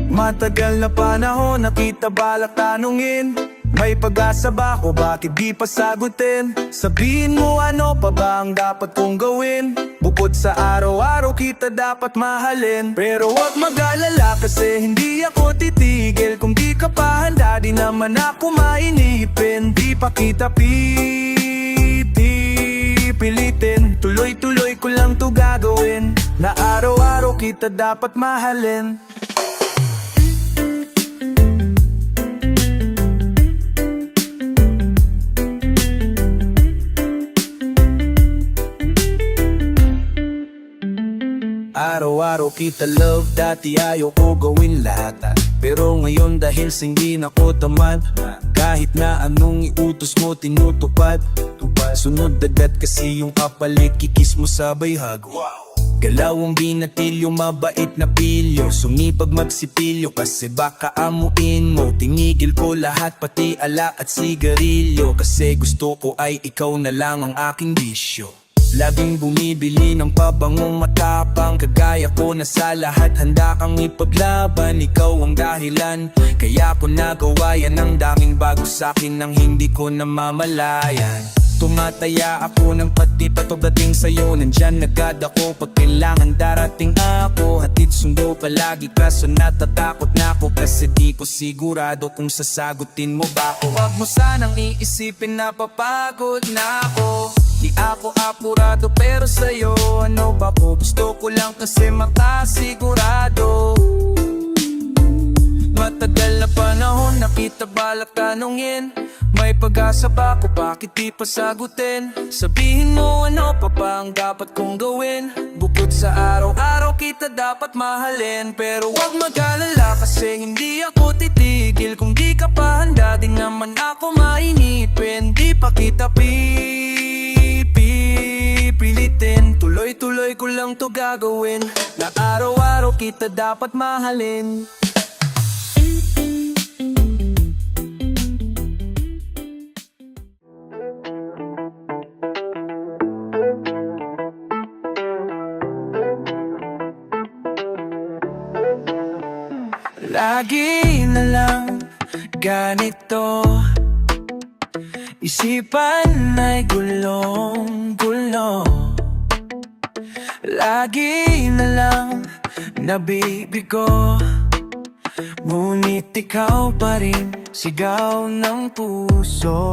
Matagal na panahon nakita balak tanungin. May pag-asa ba ko? Bakit di pa sagutin? Sabihin mo ano pa ba ang dapat kong gawin? Bukod sa araw-araw kita dapat mahalin. Pero wag mag-alala kasi hindi ako titigil. Kung di ka pa handa di naman ako mainipin. Di pa kita pilitin. Tuloy-tuloy ko lang to gagawin. Na araw-araw kita dapat mahalin. Araw-araw kita love, dati ayaw ko gawin lahat. Pero ngayon dahil hindi na ko tamad, kahit na anong iutos mo tinutupad. Sunod agad kasi yung kapalit, kikis mo sabay hug. Galawang binatilyo, mabait na pilyo. Sumipag magsipilyo kasi baka amuin mo. Tinigil ko lahat pati alak at sigarilyo. Kasi gusto ko ay ikaw na lang ang aking bisyo. Laging bumibili ng pabangong matapang. Kagaya ko na sa lahat handa kang ipaglaban. Ikaw ang dahilan, kaya ko nagawa yan. Ang daming bago sa'kin nang hindi ko namamalayan. Tumataya ako ng pati pagdating sa'yo. Nandyan agad ako pag kailangan darating ako. Hatid sundo palagi kaso natatakot na ako. Kasi di ko sigurado kung sasagutin mo ba ako. Huwag mo sanang iisipin na papagod na ako. Di ako apurado pero sa'yo ano ba ko? Gusto ko lang kasi makasigurado. Matagal na panahon nakita balak tanungin. May pag-asa ba ko? Bakit di pa sagutin? Sabihin mo ano pa ba ang dapat kong gawin? Bukod sa araw-araw kita dapat mahalin. Pero wag mag-alala kasi hindi ako titigil. Kung di ka pa handa di naman ako mainipin. Di pa kita pilitin. Tuloy-tuloy ko lang to gagawin. Na araw-araw kita dapat mahalin. Lagi na lang ganito. Isipan ay gulong-gulo, lagi na lang nabibigo. Ngunit ikaw pa rin sigaw ng puso.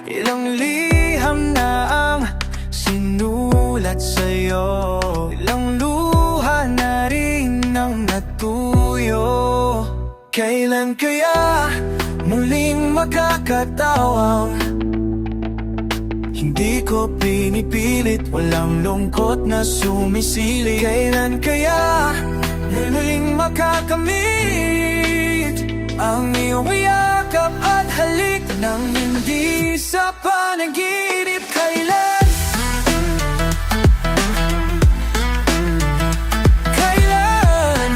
Ilang liham na ang sinulat sa'yo, ilang luha na rin ang natuyo. Kailan kaya muling magkakatawang hindi ko pinipilit, walang lungkot na sumisili. Kailan kaya muling makakamit ang iyong yakap at halik nang hindi sa panaginip? Kailan? Kailan?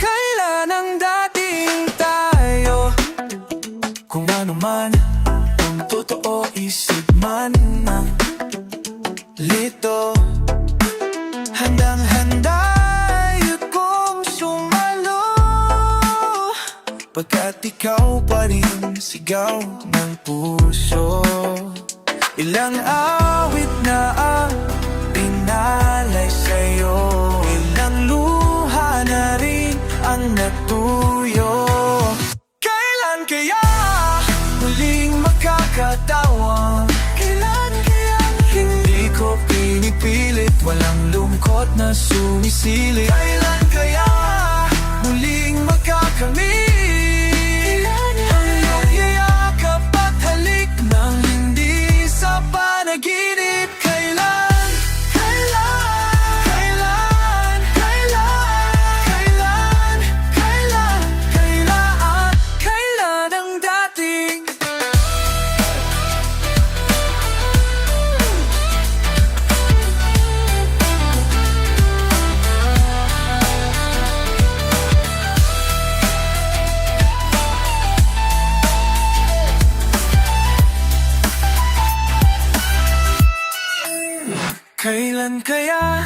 Kailan ang dating tayo? Kung ano man ang totoo, isip man ang lito, handang-handa kong sumalo, pagkat ikaw pa rin sigaw ng puso. Ilang awit na ang pinalay sa'yo, ilang luha na rin ang natuyo. Kailan kaya muling makakatawang? Kailan kaya hindi ko pinipilit, walang lungkot na sumisili. Kailan kaya muling makakamit ang iyong yayakap at halik nang hindi sa panaginip? Kailan? Kailan? Kailan? Kailan? Kailan? Kailan? Kailan ang dating? Kailan kaya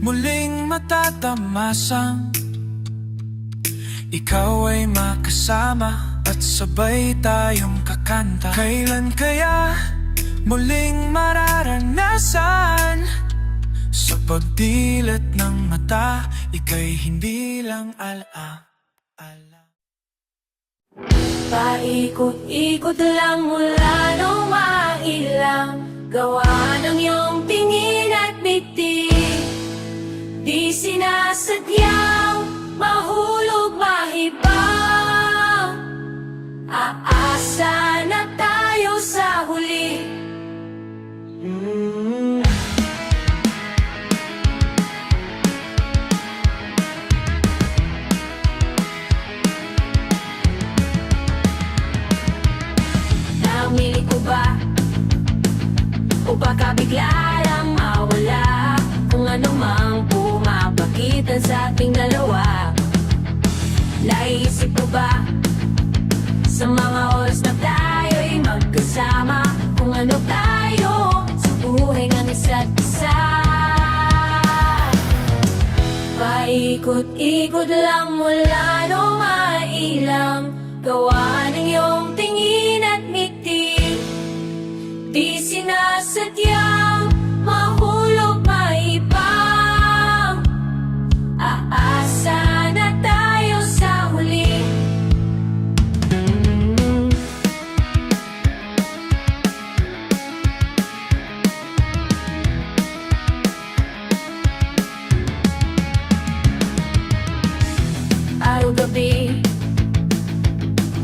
muling matatamasang ikaw ay makasama at sabay tayong kakanta? Kailan kaya muling mararanasan sa pagdilat ng mata, ika'y hindi lang ala-ala? Paikot-ikot lang mula nung mailang gawa ng iyong tingin at biti. Di sinasadyang mahulog mahibang, aasa na tayo sa huli. Namili ko ba? O baka bigla lang mawala kung ano mang pumapagitan sa ating dalawa? Naisip ko ba sa mga oras na tayo'y magkasama kung ano tayo sa buhay ng isa't isa? Paikot-ikot lang mula nung mailang gawa ng iyong tingin at ngiti. Di sinasadyang mahulog maibang, aasa na tayo sa huli. Araw-gabi,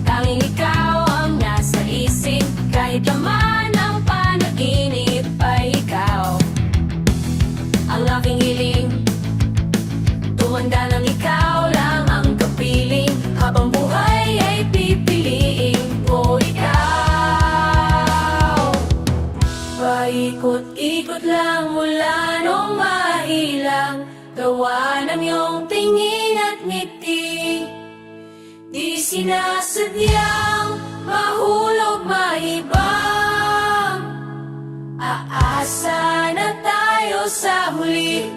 tanging ikaw ang nasa isip. Kahit naman ang panaginip ay ikaw ang aking hiling. Tumanda ng ikaw lang ang kapiling, habang buhay ay pipiliin ko ikaw. Paikot-ikot lang mula nung mailang gawa ng iyong tingin at ngiti. Di sinasadyang mahulog maibang, aasa na tayo sa huli.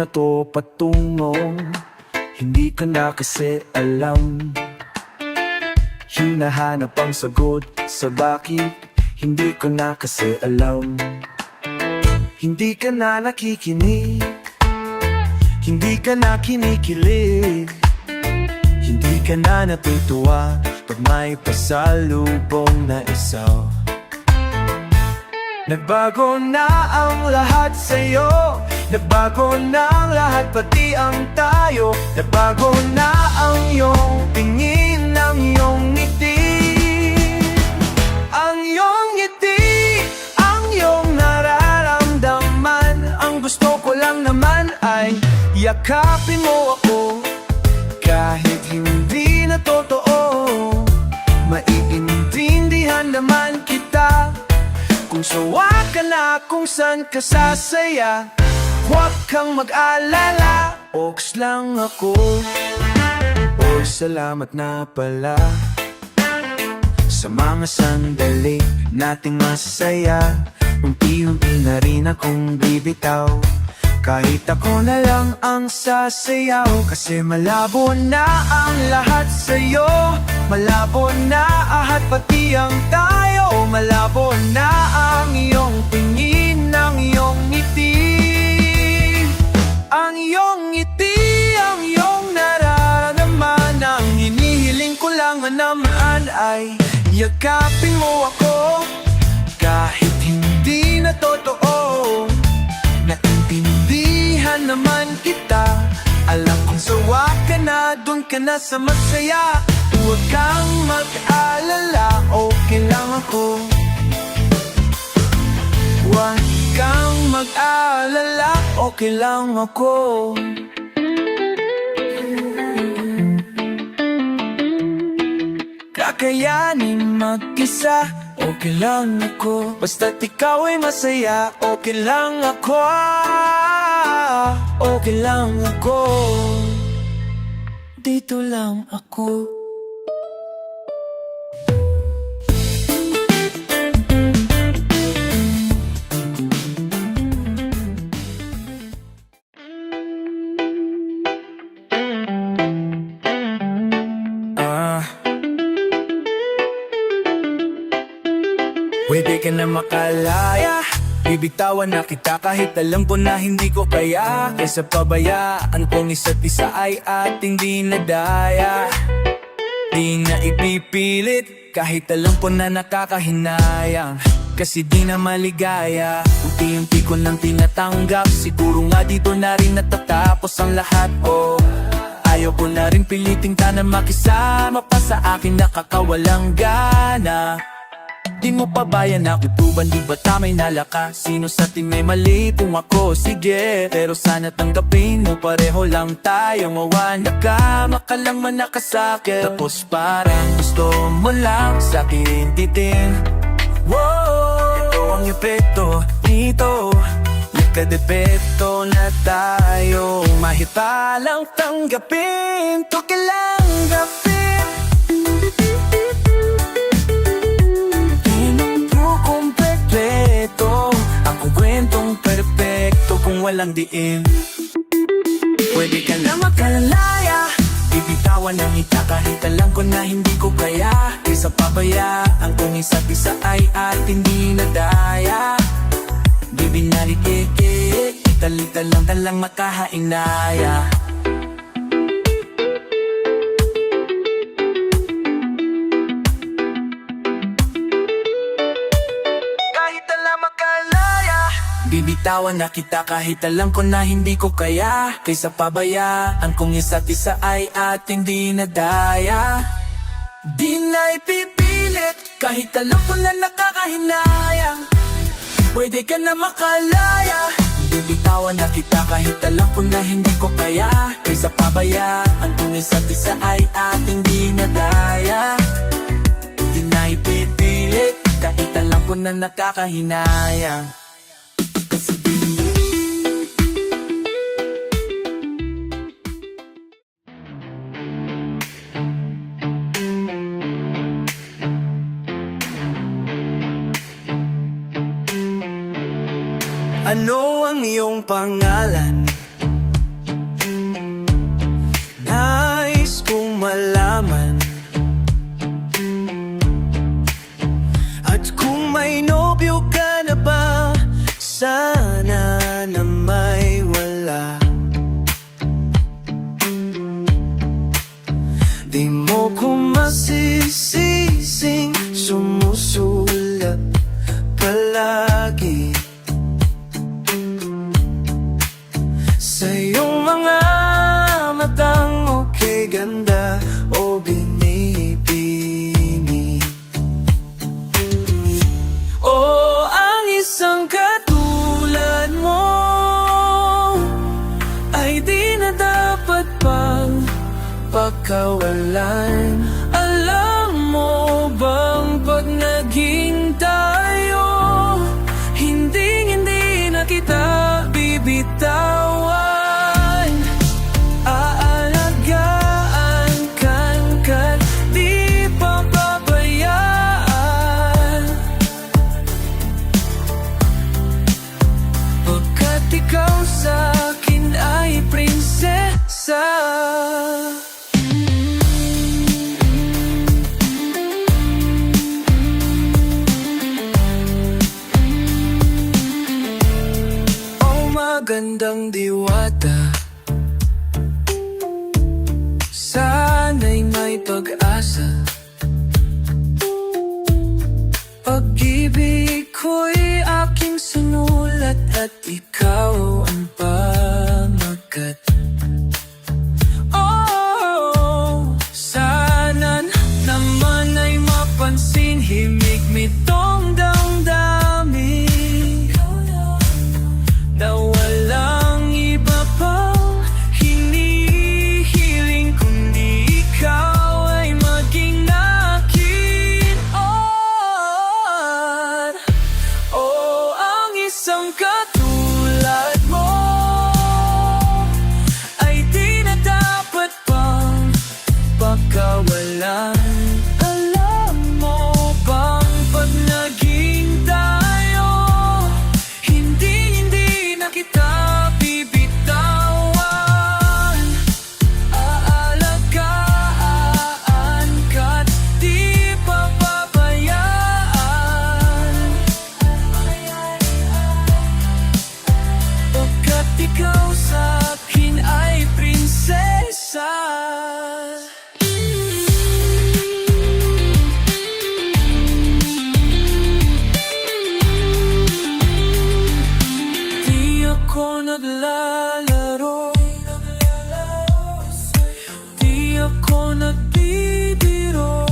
na to patungo. Hindi ka na kasi alam. Hinahanap ang sagot sa bakit. Hindi ko na kasi alam. Hindi ka na nakikinig. Hindi ka na kinikilig. Hindi ka na natutuwa pag may pasalubong na isaw. Nagbago na ang lahat sa'yo. Nagbago na ang lahat, pati ang tayo. Nagbago na ang iyong tingin, ang iyong ngiti. Ang iyong ngiti, ang iyong nararamdaman. Ang gusto ko lang naman ay yakapin mo ako. Kahit hindi na totoo, maiintindihan naman kita. Kung sawa ka na kung saan ka sasaya, huwag kang mag-alala, oks lang ako. Oy, salamat na pala sa mga sandali nating masaya. Unti-unti na rin akong bibitaw, kahit ako na lang ang sasayaw. Kasi malabo na ang lahat sa'yo. Malabo na ahat pati ang tayo. Malabo na ang iyong tingin, ang iyong ngiti. Ang iyong ngiti, ang iyong nararamdaman. Ang hinihiling ko lang naman ay yakapin mo ako. Kahit hindi na totoo, naintindihan naman kita. Alam kong sawa ka na, dun ka na sa masaya. Huwag kang mag-alala, okay lang ako. Huwag kang mag-alala, okay lang ako. Kakayanin mag-isa, okay lang ako. Basta't ikaw ay masaya, okay lang ako. Okay lang ako. Dito lang ako. Pwede ka na makalaya, bibitawan na kita kahit alam ko na hindi ko kaya. Kaysa pabayaan kung isa't isa ay ating dinadaya. Di na ipipilit kahit alam ko na nakakahinayang, kasi di na maligaya. Unti-unti ko nang tinatanggap, siguro nga dito na rin natatapos ang lahat. Oh, ayaw ko na rin piliting ka na makisama pa sa akin, nakakawalang gana. Di mo pabayan ako tuban, di ba tamay nalaka? Sino sa atin may mali kung ako? Sige, pero sana tanggapin mo pareho lang tayo. Mawala ka, makalang man nakasakit. Tapos parang gusto mo lang sa akin titin. Wow, ito ang epekto dito. Nagkadepekto na tayo. Mahita lang tanggapin, to kailang gapin. Ang kwentong perfecto kung walang diin. Pwede ka na magkalaya, bibitawan ng ita kahit alam ko na hindi ko kaya. Kaysa pabayaan kung isa't isa ay ating dinadaya. Di binalik-ikik, italita lang talang makahainaya. Bibitawan na kita kahit alam ko na hindi ko kaya. Kaysa pabayaan kung isa't isa ay ating dinadaya. Di na ipipilit kahit alam ko na nakakahinayang. Pwede ka na makalaya, bibitawan na kita kahit alam ko na hindi ko kaya. Kaysa pabayaan kung isa't isa ay ating dinadaya. Di na ipipilit kahit alam ko na nakakahinayang. Ano ang iyong pangalan? ay di na dapat pang pagkawalan. Alam mo bang pag naging tayo, hindi na kita bibitawan. Aalagaan kan di papabayaan, pagkat ikaw sa'kin ay prinsesa. Magandang diwata, sana'y may pag-asa. Pag-ibig ko'y aking sinulat at ikaw ang pamagat. Oh, sana naman ay mapansin, himig-mit tong damdamin na walang iba pang hinihiling kundi ikaw ay maging akin. Oh, ang isang katulad mo ay di na dapat pang pagkawalan. Alam mo bang pag naging tayo, hindi na kita bibitawan. Aalagaan ka't di papabayaan, pagkat ikaw sa'kin ay prinsesa. Ako naglalaro, di ako nagbibiro.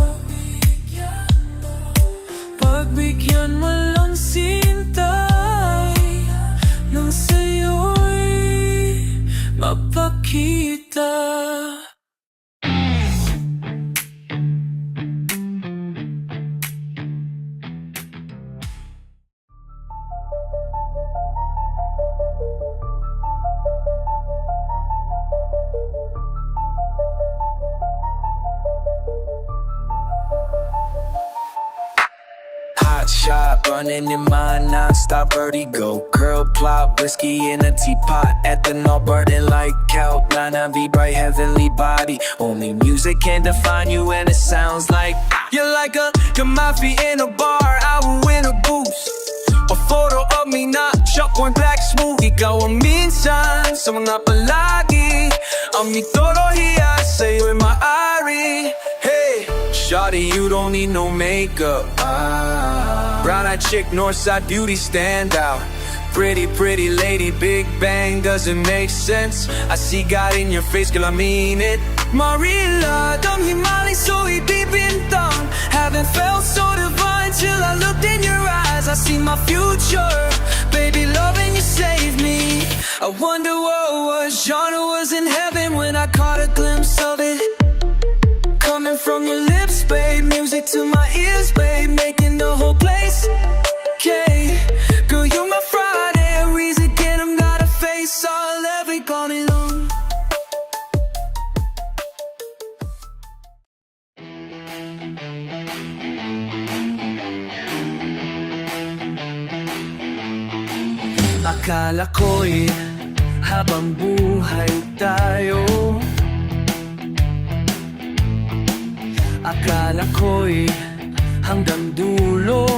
Pagbigyan mo lang sintay, nang sa'yo'y mapakita. Hot shot, running in my non-stop vertigo. Girl plot, whiskey in a teapot. Ethanol burning like kelp. Lana be bright, heavenly body. Only music can define you, and it sounds like you're like a Kamafi in a bar. I will win a boost. A photo of me not shotgun black smooth. Ikaw ang minsan sa mga palagi. Ang mitolohiya sa'yo'y maari. Hey, shawty, you don't need no makeup. Brown-eyed chick, Northside beauty stand out. Pretty, pretty lady, Big Bang doesn't make sense. I see God in your face, girl, I mean it. Marilla, dam himali so ibibintang. Haven't felt so divine till I looked in your eyes. I see my future, baby, loving you saved me. I wonder what was genre was in heaven when I caught a glimpse of it. Coming from your lips, babe, music to my ears, babe, making the whole place. Okay, girl, you're my Friday, reason again, I'm got a face all every call me long. Akala ko'y habang buhay tayo, akala ko'y hanggang dulo.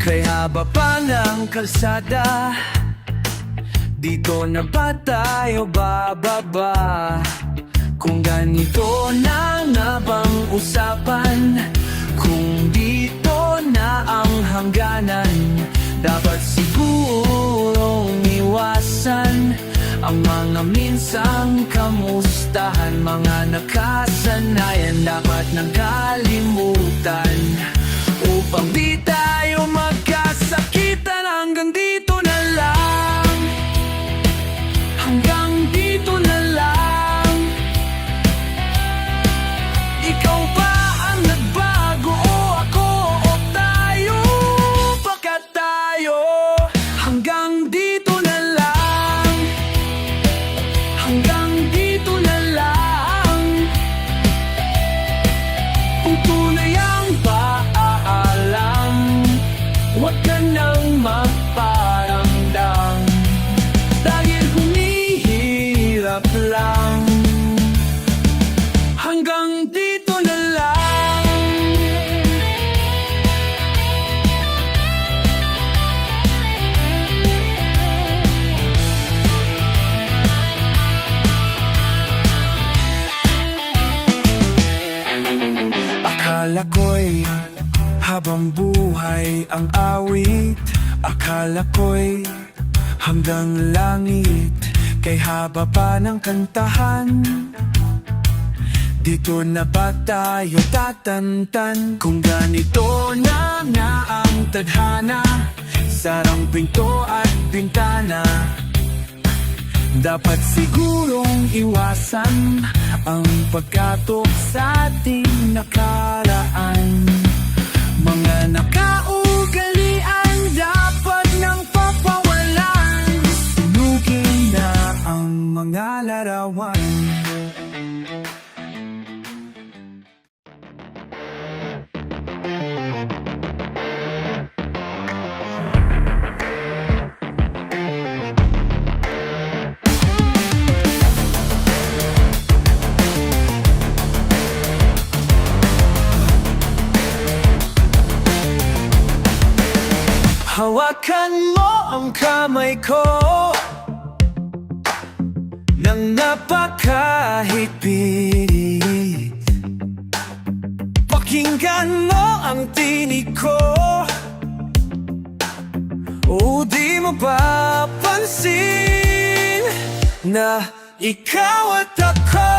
Kaya baba ng kalsada, dito na ba tayo bababa? Kung ganito na nga bang usapan, kung dito na ang hangganan, dapat sigurong iwasan ang mga minsang kamustahan. Mga nakasanayan dapat nang kalimutan, upang di tayo magkasakitan. Hanggang dito na Habang buhay ang awit, akala ko'y hanggang langit. Kay haba pa ng kantahan, dito na ba tayo tatantan? Kung ganito na nga ang tadhana, sarang pinto at bintana, dapat sigurong iwasan ang pagkatok sa ating nakaraan. Mga nakaugalian dapat nang papawalan, sunugin na ang mga larawan. Hawakan mo ang kamay ko nang napakahigpit. Pakinggan mo ang tinig ko, o di mo ba pansin na ikaw at ako,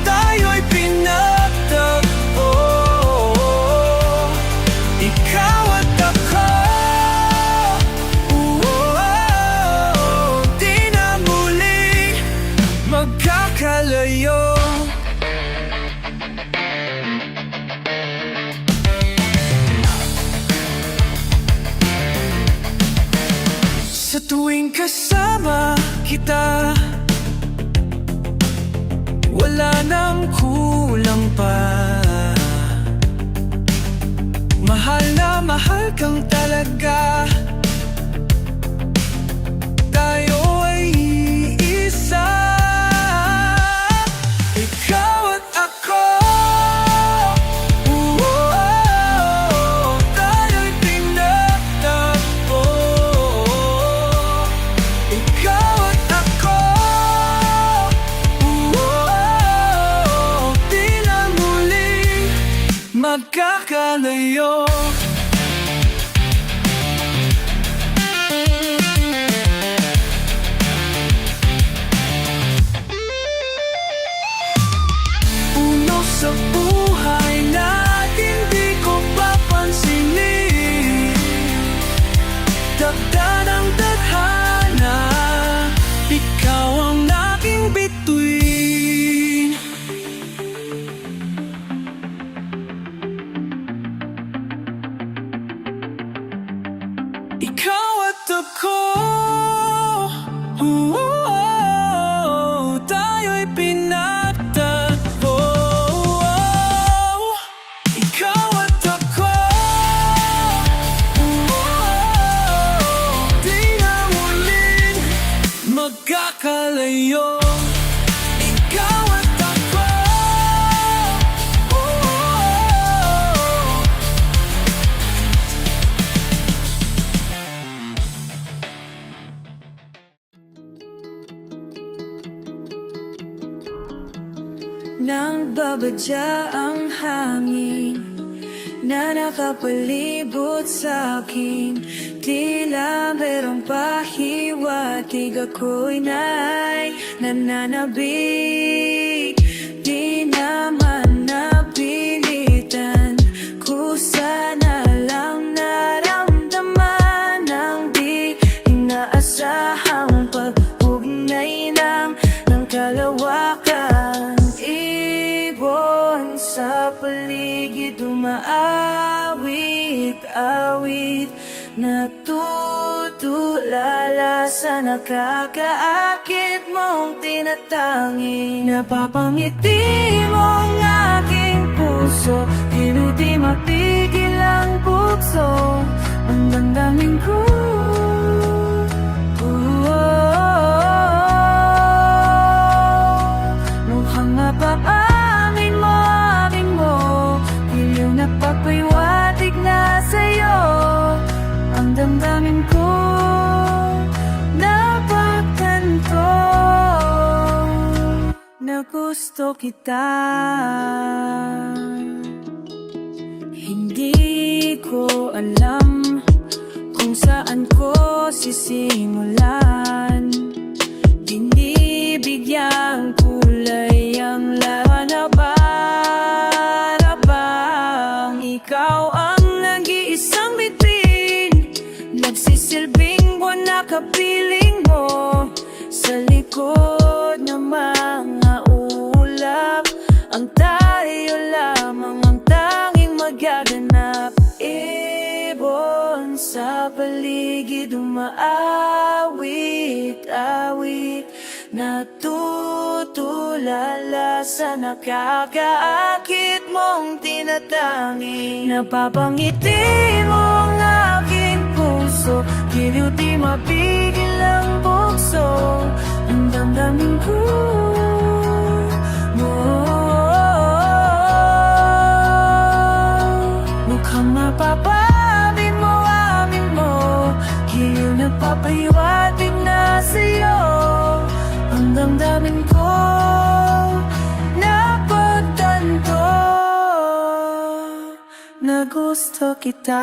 tayo'y pinagtagpo. Ikaw at ako, di na muli magkakalayo. Sa tuwing kasama kita, wala nang kulang pa. Mahal na mahal kang talaga, tayo ay isa. Ikaw at ako, tayo'y pinagtagpo. Ikaw at ako, di na muli magkakalayo. Uno sa buhay natin di ko papansinin, dagdag ng tadhana, ikaw ang aking bituin. Ikaw at ako, tayo'y pinagtagpo. Ikaw at ako, di na muling magkakalayo. Ikaw at ako, Nang babadya ang hangin na nakapalibot sa akin, tila merong pahiwatig, ako'y nananabik. Di naman napilitan, kusa na lang naramdaman ang di inaasahang pag-ugnay ng kalawakan. Ibon sa paligid, umaawit-awit, natutulala sa nakakaakit mong tinatangi. Napapangiti mo ang aking puso, di mapigil ang bukso, ang damdamin ko. Mukhang mapapaamin mo, iyong napapahiwatig na sa'yo, ang damdamin ko napagtanto. Naku gusto kita. Hindi ko alam kung saan ko sisimulan. Binibigyang kulay ang lahat na para bang ikaw ang nag-iisang bituin, nagsisilbing buwan na kapiling mo sa likod ng mga ulap. Ang tayo lamang ang tanging magaganap. Ibon sa paligid umaawit-awit, natutulala sa nakakaakit mong tinatangi. Napapangiti mo ang aking puso, giliw di mapigil ang bukso. Ang damdamin ko mo, mukhang mapapamin mo, amin mo, giliw nagpapahiwatig na sa'yo. Ang damdamin ko napagtanto na gusto kita.